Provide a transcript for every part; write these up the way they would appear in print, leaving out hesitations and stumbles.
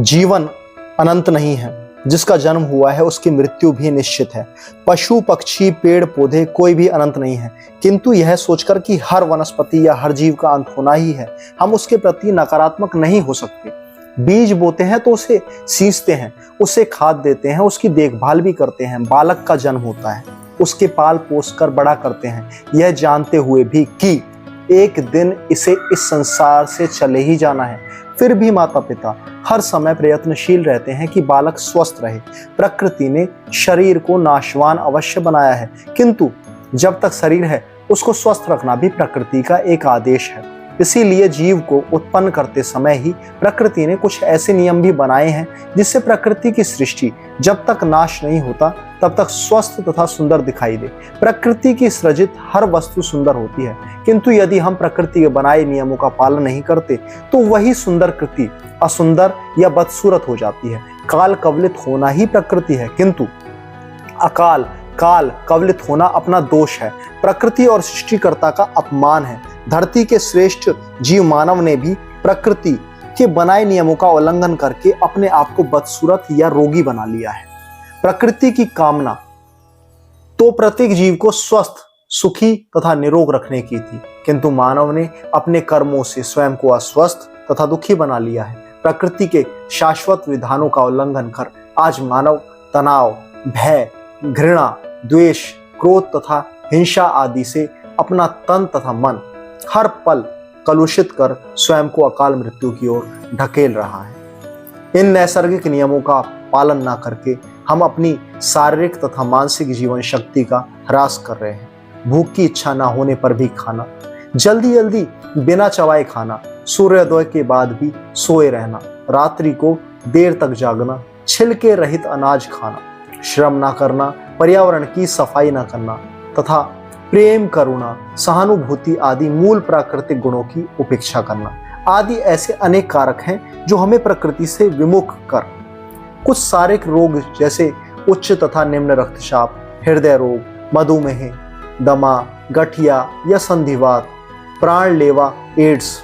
जीवन अनंत नहीं है, जिसका जन्म हुआ है उसकी मृत्यु भी निश्चित है। पशु पक्षी पेड़ पौधे कोई भी अनंत नहीं है, किंतु यह सोचकर कि हर वनस्पति या हर जीव का अंत होना ही है, हम उसके प्रति नकारात्मक नहीं हो सकते। बीज बोते हैं तो उसे सींचते हैं, उसे खाद देते हैं, उसकी देखभाल भी करते हैं। बालक का जन्म होता है, उसके पाल पोस कर बड़ा करते हैं, यह जानते हुए भी कि एक दिन इसे इस संसार से चले ही जाना है। फिर भी माता पिता हर समय प्रयत्नशील रहते हैं कि बालक स्वस्थ रहे। प्रकृति ने शरीर को नाशवान अवश्य बनाया है, किंतु जब तक शरीर है उसको स्वस्थ रखना भी प्रकृति का एक आदेश है। इसीलिए जीव को उत्पन्न करते समय ही प्रकृति ने कुछ ऐसे नियम भी बनाए हैं जिससे प्रकृति की सृष्टि जब तक नाश नहीं होता तब तक स्वस्थ तथा सुंदर दिखाई दे। प्रकृति की सृजित हर वस्तु सुंदर होती है, किंतु यदि हम प्रकृति के बनाए नियमों का पालन नहीं करते तो वही सुंदर कृति असुंदर या बदसूरत हो जाती है। काल कवलित होना ही प्रकृति है, किंतु अकाल काल कवलित होना अपना दोष है, प्रकृति और सृष्टिकर्ता का अपमान है। धरती के श्रेष्ठ जीव मानव ने भी प्रकृति के बनाए नियमों का उल्लंघन करके अपने आप को बदसूरत या रोगी बना लिया है। प्रकृति की कामना तो प्रत्येक जीव को स्वस्थ सुखी तथा निरोग रखने की थी, किंतु मानव ने अपने कर्मों से स्वयं को अस्वस्थ तथा दुखी बना लिया है। प्रकृति के शाश्वत विधानों का उल्लंघन कर आज मानव तनाव, भय, घृणा, द्वेष, क्रोध तथा हिंसा आदि से अपना तन तथा मन हर पल कलुषित कर स्वयं को अकाल मृत्यु की ओर ढकेल रहा है। इन नैसर्गिक नियमों का पालन न करके हम अपनी शारीरिक तथा मानसिक जीवन शक्ति का ह्रास कर रहे हैं। भूख की इच्छा न होने पर भी खाना, जल्दी जल्दी बिना चबाए खाना, सूर्योदय के बाद भी सोए रहना, रात्रि को देर तक जागना, छिलके रहित अनाज खाना, श्रम न करना, पर्यावरण की सफाई न करना तथा प्रेम, करुणा, सहानुभूति आदि मूल प्राकृतिक गुणों की उपेक्षा करना आदि ऐसे अनेक कारक हैं जो हमें प्रकृति से विमुख कर कुछ शारीरिक रोग जैसे उच्च तथा निम्न रक्तचाप, हृदय रोग, मधुमेह, दमा, गठिया या संधिवात, प्राणलेवा, एड्स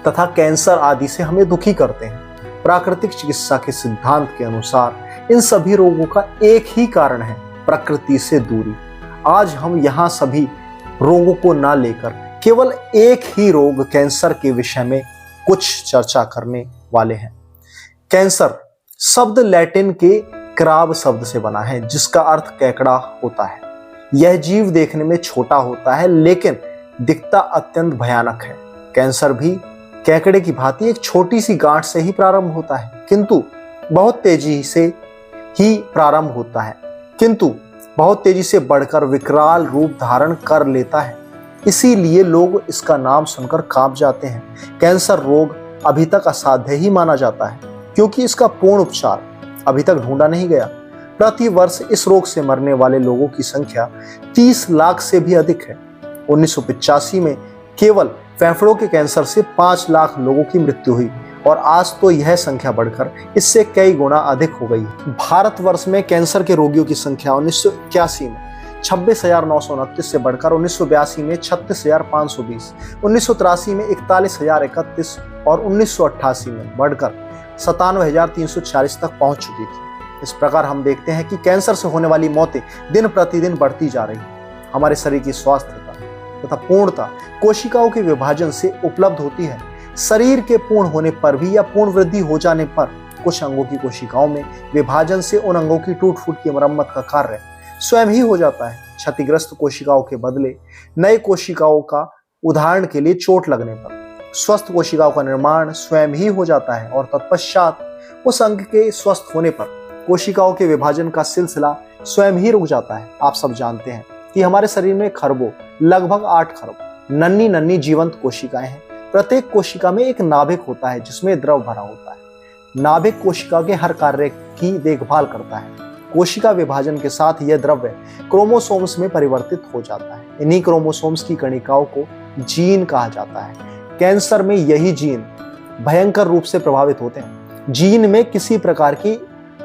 तथा कैंसर आदि से हमें दुखी करते हैं। प्राकृतिक चिकित्सा के सिद्धांत के अनुसार इन सभी रोगों का एक ही कारण है, प्रकृति से दूरी। आज हम यहाँ सभी रोगों को ना लेकर केवल एक ही रोग कैंसर के विषय में कुछ चर्चा करने वाले हैं। कैंसर शब्द लैटिन के क्राब शब्द से बना है, जिसका अर्थ केकड़ा होता है। यह जीव देखने में छोटा होता है लेकिन दिखता अत्यंत भयानक है। कैंसर भी केकड़े की भांति एक छोटी सी गांठ से ही प्रारंभ होता है, किंतु बहुत तेजी से बढ़कर विकराल रूप धारण कर लेता है। इसीलिए लोग इसका नाम सुनकर कांप जाते हैं। कैंसर रोग अभी तक असाध्य ही माना जाता है, क्योंकि इसका पूर्ण उपचार अभी तक ढूंढा नहीं गया। प्रति वर्ष इस रोग से मरने वाले लोगों की संख्या 30 लाख से भी अधिक है। 1985 में केवल फेफड़ों के कैंसर से 5 लाख लोगों की मृत्यु हुई और आज तो यह संख्या बढ़कर इससे कई गुना अधिक हो गई है। भारतवर्ष में कैंसर के रोगियों की संख्या 1981 में 26,929 से बढ़कर 1982 में 36,520, 1983 में 41,031 और 1988 में बढ़कर 97,340 तक पहुंच चुकी थी। इस प्रकार हम देखते हैं कि कैंसर से होने वाली मौतें दिन प्रतिदिन बढ़ती जा रही हैं। हमारे शरीर की स्वास्थ्यता तथा पूर्णता कोशिकाओं के विभाजन से उपलब्ध होती है। शरीर के पूर्ण होने पर भी या पूर्ण वृद्धि हो जाने पर कुछ अंगों की कोशिकाओं में विभाजन से उन अंगों की टूट फूट की मरम्मत का कार्य स्वयं ही हो जाता है। क्षतिग्रस्त कोशिकाओं के बदले नए कोशिकाओं का, उदाहरण के लिए चोट लगने पर स्वस्थ कोशिकाओं का निर्माण स्वयं ही हो जाता है और तत्पश्चात उस अंग के स्वस्थ होने पर कोशिकाओं के विभाजन का सिलसिला स्वयं ही रुक जाता है। आप सब जानते हैं कि हमारे शरीर में खरबों, लगभग 8 खरब नन्ही नन्ही जीवंत कोशिकाएं हैं। प्रत्येक कोशिका में एक नाभिक होता है जिसमें द्रव भरा होता है। नाभिक कोशिका के हर कार्य की देखभाल करता है। कोशिका विभाजन के साथ यह द्रव्य क्रोमोसोम्स में परिवर्तित हो जाता है। इन्हीं क्रोमोसोम्स की कणिकाओं को जीन कहा जाता है। कैंसर में यही जीन भयंकर रूप से प्रभावित होते हैं। जीन में किसी प्रकार की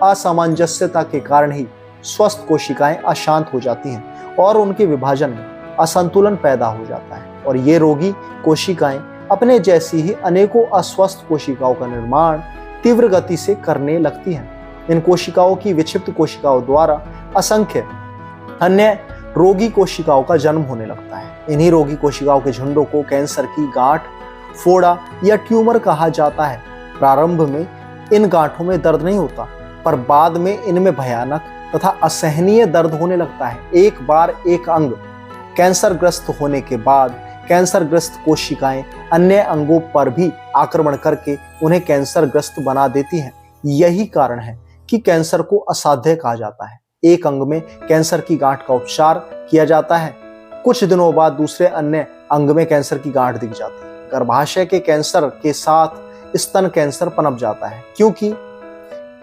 असामंजस्यता के कारण ही स्वस्थ कोशिकाएं अशांत हो जाती हैं और उनके विभाजन में असंतुलन पैदा हो जाता है और ये रोगी कोशिकाएं अपने जैसी ही अनेकों अस्वस्थ कोशिकाओं का निर्माण तीव्र गति से करने लगती हैं। इन कोशिकाओं की विक्षिप्त कोशिकाओं द्वारा असंख्य अन्य रोगी कोशिकाओं का जन्म होने लगता है। इन्हीं रोगी कोशिकाओं के झुंडों को कैंसर की गांठ, फोड़ा या ट्यूमर कहा जाता है। प्रारंभ में इन गांठों में दर्द नहीं होता, पर बाद में इनमें भयानक तथा असहनीय दर्द होने लगता है। एक बार एक अंग कैंसरग्रस्त होने के बाद कैंसरग्रस्त कोशिकाएं अन्य अंगों पर भी आक्रमण करके उन्हें कैंसरग्रस्त बना देती हैं। यही कारण है कि कैंसर को असाध्य कहा जाता है। एक अंग में कैंसर की गांठ का उपचार किया जाता है, कुछ दिनों बाद दूसरे अन्य अंग में कैंसर की गांठ दिख जाती है। गर्भाशय के कैंसर के साथ स्तन कैंसर पनप जाता है, क्योंकि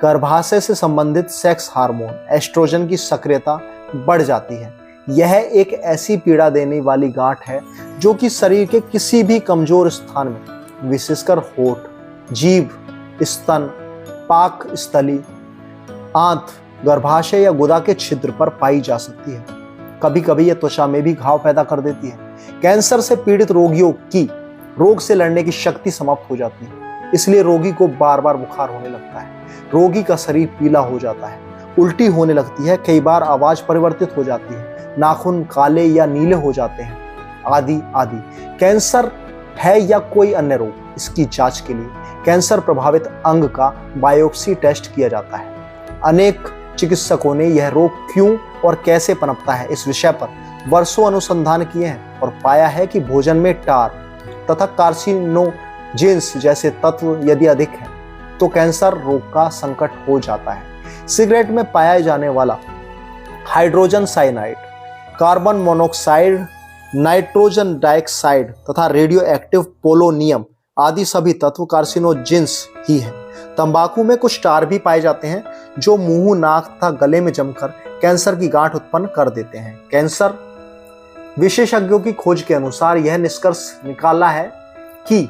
गर्भाशय से संबंधित सेक्स हार्मोन एस्ट्रोजन की सक्रियता बढ़ जाती है। यह एक ऐसी पीड़ा देने वाली गांठ है जो कि शरीर के किसी भी कमजोर स्थान में, विशेषकर होठ, जीभ, स्तन, पाक स्थली, आंत, गर्भाशय या गुदा के छिद्र पर पाई जा सकती है। कभी कभी यह त्वचा में भी घाव पैदा कर देती है। कैंसर से पीड़ित रोगियों की रोग से लड़ने की शक्ति समाप्त हो जाती है, इसलिए रोगी को बार बार बुखार होने लगता है। रोगी का शरीर पीला हो जाता है, उल्टी होने लगती है, कई बार आवाज परिवर्तित हो जाती है, नाखून काले या नीले हो जाते हैं, आदि आदि। कैंसर है या कोई अन्य रोग, इसकी जांच के लिए कैंसर प्रभावित अंग का बायोप्सी टेस्ट किया जाता है। अनेक चिकित्सकों ने यह रोग क्यों और कैसे पनपता है इस विषय पर वर्षों अनुसंधान किए हैं और पाया है कि भोजन में टार तथा कार्सिनोजेंस जैसे तत्व यदि अधिक है तो कैंसर रोग का संकट हो जाता है। सिगरेट में पाया जाने वाला hydrogen cyanide, carbon monoxide, nitrogen dioxide तथा रेडियो एक्टिव पोलोनियम आदि सभी तत्व कार्सिनोजेंस ही हैं। तंबाकू में कुछ टार भी पाए जाते हैं जो मुंह, नाक तथा गले में जमकर कैंसर की गांठ उत्पन्न कर देते हैं। कैंसर विशेषज्ञों की खोज के अनुसार यह निष्कर्ष निकाला है कि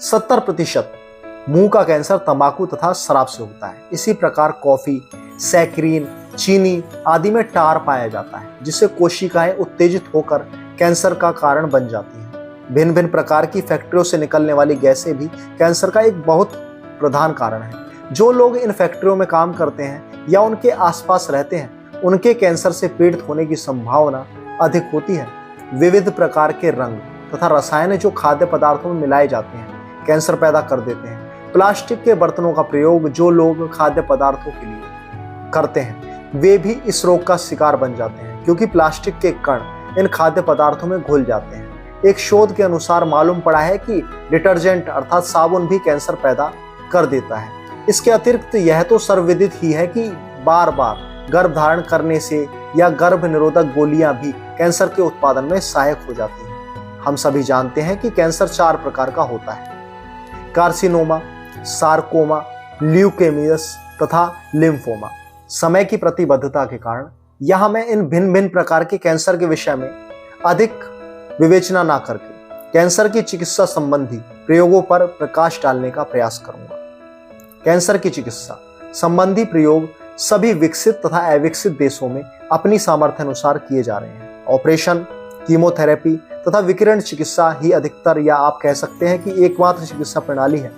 70% मुंह का कैंसर तंबाकू तथा शराब से होता है। इसी प्रकार कॉफी, सैकरीन, चीनी आदि में टार पाया जाता है, जिससे कोशिकाएं उत्तेजित होकर कैंसर का कारण बन जाती हैं। भिन्न भिन्न प्रकार की फैक्ट्रियों से निकलने वाली गैसें भी कैंसर का एक बहुत प्रधान कारण है। जो लोग इन फैक्ट्रियों में काम करते हैं या उनके आसपास रहते हैं, उनके कैंसर से पीड़ित होने की संभावना अधिक होती है। विविध प्रकार के रंग तथा रसायन जो खाद्य पदार्थों में मिलाए जाते हैं कैंसर पैदा कर देते हैं। प्लास्टिक के बर्तनों का प्रयोग जो लोग खाद्य पदार्थों के लिए करते हैं वे भी इस रोग का शिकार बन जाते हैं, क्योंकि प्लास्टिक के कण इन खाद्य पदार्थों में घुल जाते हैं। एक शोध के अनुसार मालूम पड़ा है कि डिटर्जेंट अर्थात साबुन भी कैंसर पैदा कर देता है। इसके अतिरिक्त यह तो सर्वविदित ही है कि बार बार गर्भ धारण करने से या गर्भ निरोधक गोलियां भी कैंसर के उत्पादन में सहायक हो जाती हैं। हम सभी जानते हैं कि कैंसर 4 प्रकार का होता है: कार्सिनोमा, सार्कोमा, ल्यूकेमियस तथा लिम्फोमा। समय की प्रतिबद्धता के कारण यहां मैं इन भिन्न भिन्न प्रकार के कैंसर के विषय में अधिक विवेचना ना करके कैंसर की चिकित्सा संबंधी प्रयोगों पर प्रकाश डालने का प्रयास करूंगा। कैंसर की चिकित्सा संबंधी प्रयोग सभी विकसित तथा अविकसित देशों में अपनी सामर्थ्य अनुसार किए जा रहे हैं। ऑपरेशन, कीमोथेरेपी तथा विकिरण चिकित्सा ही अधिकतर या आप कह सकते हैं कि एकमात्र चिकित्सा प्रणाली है,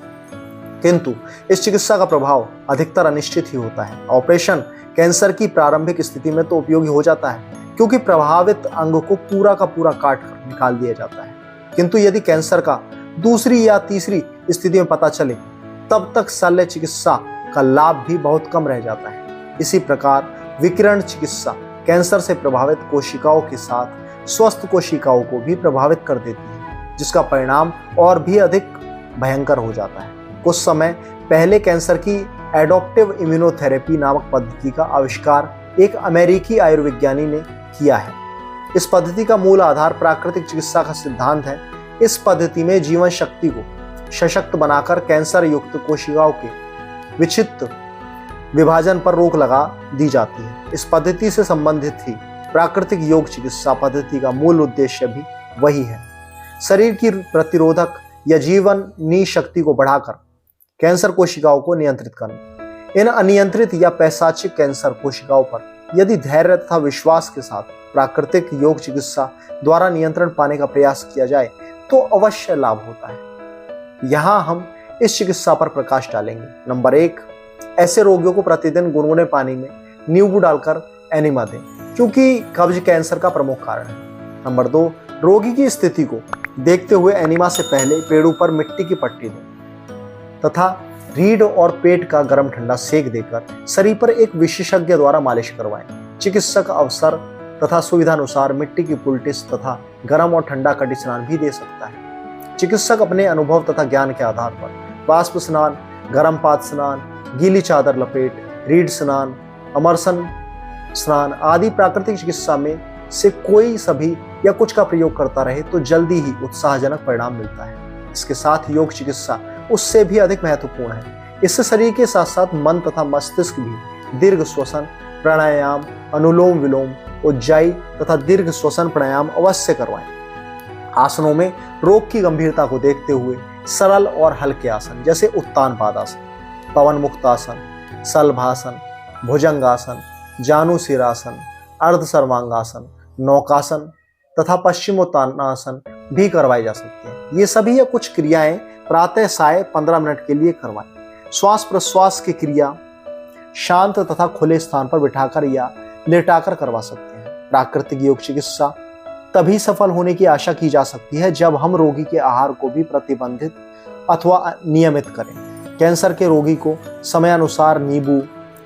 किंतु इस चिकित्सा का प्रभाव अधिकतर अनिश्चित ही होता है। ऑपरेशन कैंसर की प्रारंभिक स्थिति में तो उपयोगी हो जाता है, क्योंकि प्रभावित अंग को पूरा का पूरा काट कर निकाल दिया जाता है, किंतु यदि कैंसर का दूसरी या तीसरी स्थिति में पता चले तब तक शल्य चिकित्सा का लाभ भी बहुत कम रह जाता है। इसी प्रकार विकिरण चिकित्सा कैंसर से प्रभावित कोशिकाओं के साथ स्वस्थ कोशिकाओं को भी प्रभावित कर देती है, जिसका परिणाम और भी अधिक भयंकर हो जाता है। कुछ समय पहले कैंसर की एडॉप्टिव इम्यूनोथेरेपी नामक पद्धति का आविष्कार एक अमेरिकी आयुर्विज्ञानी ने किया है। इस पद्धति का मूल आधार प्राकृतिक चिकित्सा का सिद्धांत है। इस पद्धति में जीवन शक्ति को सशक्त बनाकर कैंसर युक्त कोशिकाओं के विच्छिन्न विभाजन पर रोक लगा दी जाती है। इस पद्धति से संबंधित ही प्राकृतिक योग चिकित्सा पद्धति का मूल उद्देश्य भी वही है: शरीर की प्रतिरोधक या जीवनी शक्ति को बढ़ाकर कैंसर कोशिकाओं को नियंत्रित करना। इन अनियंत्रित या पैशाचिक कैंसर कोशिकाओं पर यदि धैर्य तथा विश्वास के साथ प्राकृतिक योग चिकित्सा द्वारा नियंत्रण पाने का प्रयास किया जाए तो अवश्य लाभ होता है। यहाँ हम इस चिकित्सा पर प्रकाश डालेंगे। नंबर 1, ऐसे रोगियों को प्रतिदिन गुनगुने पानी में नींबू डालकर एनिमा दें, क्योंकि कब्ज कैंसर का प्रमुख कारण है। नंबर 2, रोगी की स्थिति को देखते हुए एनिमा से पहले पेड़ों पर मिट्टी की पट्टी दें तथा रीढ़ और पेट का गर्म ठंडा सेक देकर शरीर पर एक विशेषज्ञ द्वारा मालिश करवाएं। चिकित्सक अवसर तथा सुविधानुसार मिट्टी की पुलटिस तथा गर्म और ठंडा कटी स्नान भी दे सकता है। चिकित्सक अपने अनुभव तथा ज्ञान के आधार पर वाष्प स्नान, गर्म पात स्नान, गीली चादर लपेट, रीढ़ स्नान, अमरसन स्नान आदि प्राकृतिक चिकित्सा में से कोई सभी या कुछ का प्रयोग करता रहे तो जल्दी ही उत्साहजनक परिणाम मिलता है। इसके साथ योग चिकित्सा उससे भी अधिक महत्वपूर्ण है। इससे शरीर के साथ साथ मन तथा मस्तिष्क भी दीर्घ श्वसन प्राणायाम, अनुलोम विलोम, उज्जाई तथा दीर्घ श्वसन प्राणायाम अवश्य करवाएं। आसनों में रोग की गंभीरता को देखते हुए सरल और हल्के आसन जैसे उत्तान पादासन, पवन मुक्तासन, सलभासन, भुजंगासन, जानुशिरासन, अर्ध सर्वांगासन, नौकासन तथा पश्चिमोत्तानासन भी करवाए जा सकते हैं। ये सभी या कुछ क्रियाएं प्रातः साय 15 मिनट के लिए करवाएं। श्वास प्रश्वास की क्रिया शांत तथा खुले स्थान पर बिठाकर या लेटाकर करवा सकते हैं। प्राकृतिक योग चिकित्सा तभी सफल होने की आशा की जा सकती है जब हम रोगी के आहार को भी प्रतिबंधित अथवा नियमित करें। कैंसर के रोगी को समयानुसार नींबू,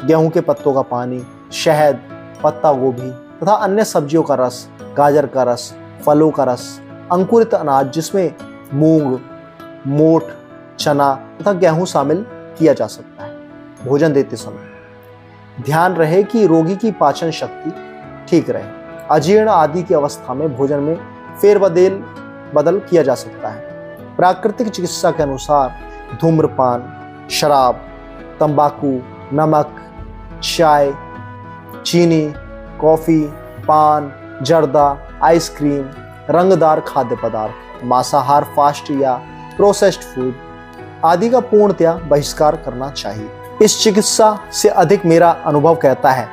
गेहूं के पत्तों का पानी, शहद, पत्ता गोभी तथा अन्य सब्जियों का रस, गाजर का रस, फलों का रस, अंकुरित अनाज जिसमें मूंग, मोठ, चना तथा गेहूं शामिल किया जा सकता है। भोजन देते समय ध्यान रहे कि रोगी की पाचन शक्ति ठीक रहे। अजीर्ण आदि की अवस्था में भोजन में फेरबदल किया जा सकता है। प्राकृतिक चिकित्सा के अनुसार धूम्रपान, शराब, तंबाकू, नमक, चाय, चीनी, कॉफी, पान, जर्दा, आइसक्रीम, रंगदार खाद्य पदार्थ, मांसाहार, फास्ट या प्रोसेस्ड फूड आदि का पूर्णतया बहिष्कार करना चाहिए। इस चिकित्सा से अधिक मेरा अनुभव कहता है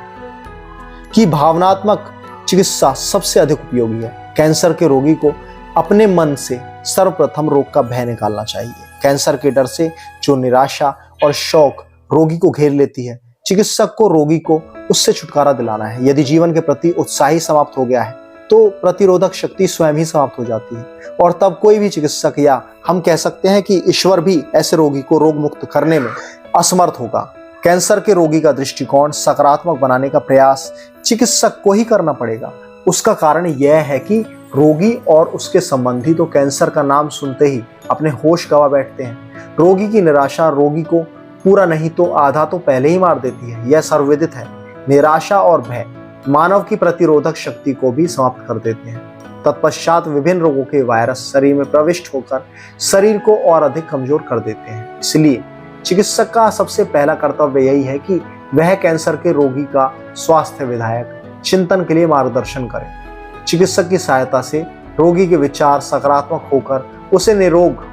कि भावनात्मक चिकित्सा सबसे अधिक उपयोगी है। कैंसर के रोगी को अपने मन से सर्वप्रथम रोग का भय निकालना चाहिए। कैंसर के डर से जो निराशा और शौक रोगी को घेर लेती है, चिकित्सक को रोगी को उससे छुटकारा दिलाना है। यदि जीवन के प्रति उत्साह ही समाप्त हो गया है तो प्रतिरोधक शक्ति स्वयं ही समाप्त हो जाती है और तब कोई भी चिकित्सक या हम कह सकते हैं कि ईश्वर भी ऐसे रोगी को रोग मुक्त करने में असमर्थ होगा। कैंसर के रोगी का दृष्टिकोण सकारात्मक बनाने का प्रयास चिकित्सक को ही करना पड़ेगा। उसका कारण यह है कि रोगी और उसके संबंधी तो कैंसर का नाम सुनते ही अपने होश गंवा बैठते हैं। रोगी की निराशा रोगी को पूरा नहीं तो आधा तो पहले ही मार देती है, यह सर्वविदित है। निराशा और भय मानव की प्रतिरोधक शक्ति को भी समाप्त कर देते हैं। तत्पश्चात विभिन्न रोगों के वायरस शरीर में प्रविष्ट होकर शरीर को और अधिक कमजोर कर देते हैं। इसलिए चिकित्सक का सबसे पहला कर्तव्य यही है कि वह कैंसर के रोगी का स्वास्थ्य विधायक चिंतन के लिए मार्गदर्शन करें। चिकित्सक की सहायता से रोगी के विचार सकारात्मक होकर उसे निरोग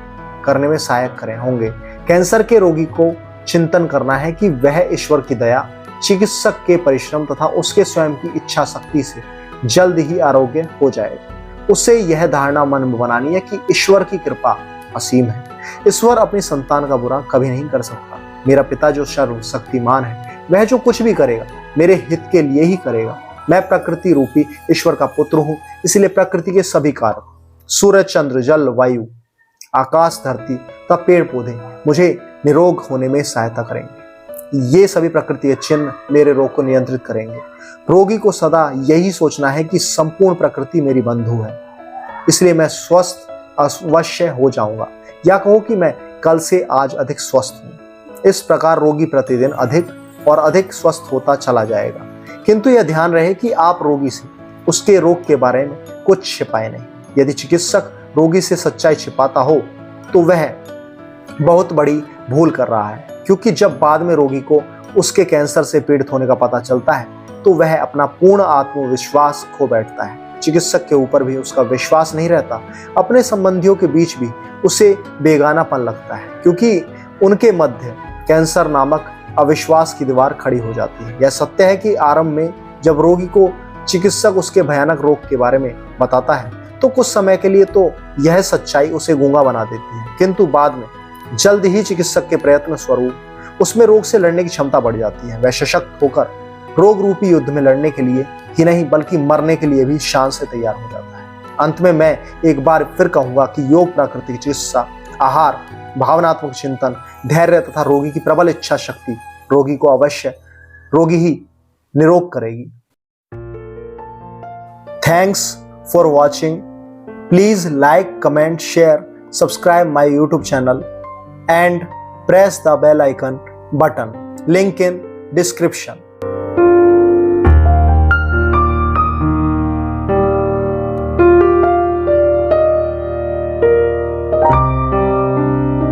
करने में सहायक करें होंगे। कैंसर के रोगी को चिंतन करना है कि वह ईश्वर की दया, चिकित्सक के परिश्रम तथा उसके स्वयं की इच्छा शक्ति से जल्द ही आरोग्य हो जाएगा। उसे यह धारणा मन में बनानी है कि ईश्वर की कृपा असीम है। ईश्वर अपनी संतान का बुरा कभी नहीं कर सकता। मेरा पिता जो सर्वशक्तिमान है, वह जो कुछ भी करेगा मेरे हित के लिए ही करेगा। मैं प्रकृति रूपी ईश्वर का पुत्र हूँ, इसलिए प्रकृति के सभी कारक सूरज, चंद्र, जल, वायु, आकाश, धरती तथा पेड़ पौधे मुझे निरोग होने में सहायता करेंगे। ये सभी प्रकृति के चिन्ह मेरे रोग को नियंत्रित करेंगे। रोगी को सदा यही सोचना है कि संपूर्ण प्रकृति मेरी बंधु है, इसलिए मैं स्वस्थ अवश्य हो जाऊंगा, या कहो कि मैं कल से आज अधिक स्वस्थ हूं। इस प्रकार रोगी प्रतिदिन अधिक और अधिक स्वस्थ होता चला जाएगा। किंतु यह ध्यान रहे कि आप रोगी से उसके रोग के बारे में कुछ छिपाए नहीं। यदि चिकित्सक रोगी से सच्चाई छिपाता हो तो वह बहुत बड़ी भूल कर रहा है, क्योंकि जब बाद में रोगी को उसके कैंसर से पीड़ित होने का पता चलता है तो वह अपना पूर्ण आत्मविश्वास खो बैठता है। चिकित्सक के ऊपर भी उसका विश्वास नहीं रहता। अपने संबंधियों के बीच भी उसे बेगानापन लगता है, क्योंकि उनके मध्य कैंसर नामक अविश्वास की दीवार खड़ी हो जाती है। यह सत्य है कि आरंभ में जब रोगी को चिकित्सक उसके भयानक रोग के बारे में बताता है तो कुछ समय के लिए तो यह सच्चाई उसे गूंगा बना देती है, किंतु बाद में जल्द ही चिकित्सक के प्रयत्न स्वरूप उसमें रोग से लड़ने की क्षमता बढ़ जाती है। वह सशक्त होकर रोग रूपी युद्ध में लड़ने के लिए ही नहीं बल्कि मरने के लिए भी शान से तैयार हो जाता है। अंत में मैं एक बार फिर कहूंगा कि योग, प्राकृतिक चिकित्सा, आहार, भावनात्मक चिंतन, धैर्य तथा रोगी की प्रबल इच्छा शक्ति रोगी को अवश्य रोगी ही निरोग करेगी। Thanks for watching. Please like, comment, share, subscribe my YouTube channel and press the bell icon button. Link in description.